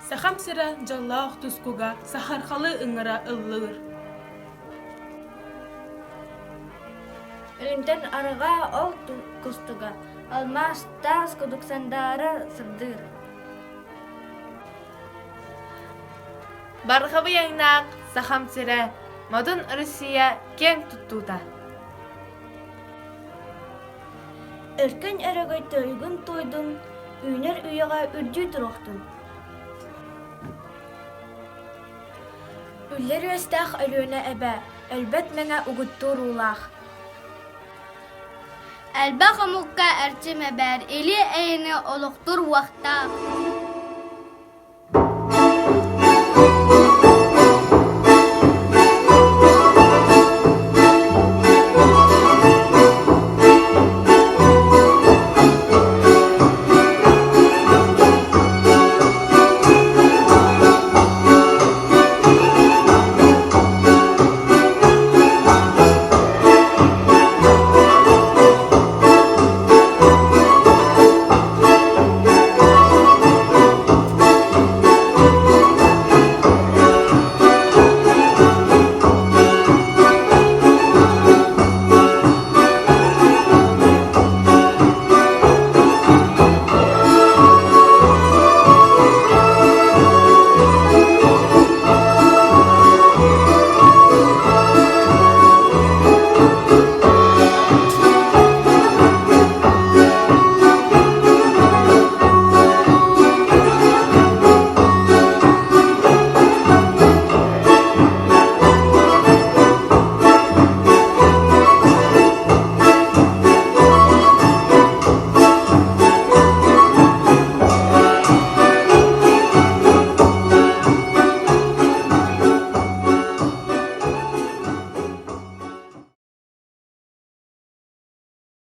Сахам сира жаллаах тускуга сахархалы ыңыра ыллыыр. Үлімтен арыға ол кустуга, алмас тас кудуксандары сырдыр. Бархабы яңнақ сахам сира модун Россия кең туттуда. Өркөн әрігөй тойгын тойдун, үйнер үйеға үрдүй тұруқтын. Үллер өстәқ әлөне әбә, әлбәт мәңә ұғыттыр улақ. Әлбә қамуққа әрчі мәбәр, елі әйіні олықтыр уақта.